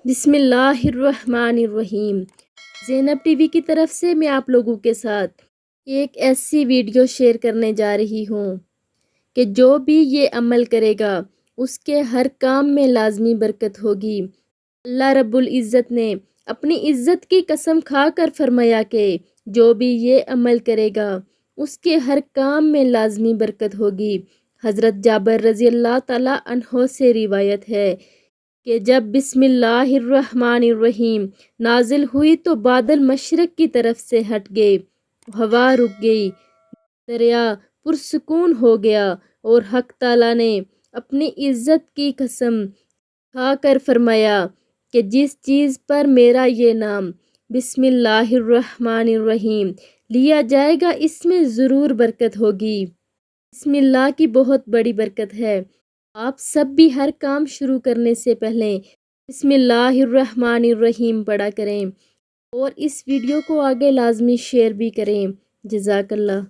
بسم اللہ الرحمن الرحیم۔ زینب ٹی وی کی طرف سے میں آپ لوگوں کے ساتھ ایک ایسی ویڈیو شیئر کرنے جا رہی ہوں کہ جو بھی یہ عمل کرے گا اس کے ہر کام میں لازمی برکت ہوگی۔ اللہ رب العزت نے اپنی عزت کی قسم کھا کر فرمایا کہ جو بھی یہ عمل کرے گا اس کے ہر کام میں لازمی برکت ہوگی۔ حضرت جابر رضی اللہ تعالیٰ عنہ سے روایت ہے کہ جب بسم اللہ الرحمن الرحیم نازل ہوئی تو بادل مشرق کی طرف سے ہٹ گئے، ہوا رک گئی، دریا پرسکون ہو گیا اور حق تعالیٰ نے اپنی عزت کی قسم کھا کر فرمایا کہ جس چیز پر میرا یہ نام بسم اللہ الرحمن الرحیم لیا جائے گا اس میں ضرور برکت ہوگی۔ بسم اللہ کی بہت بڑی برکت ہے۔ آپ سب بھی ہر کام شروع کرنے سے پہلے بسم اللہ الرحمن الرحیم پڑھا کریں اور اس ویڈیو کو آگے لازمی شیئر بھی کریں۔ جزاک اللہ۔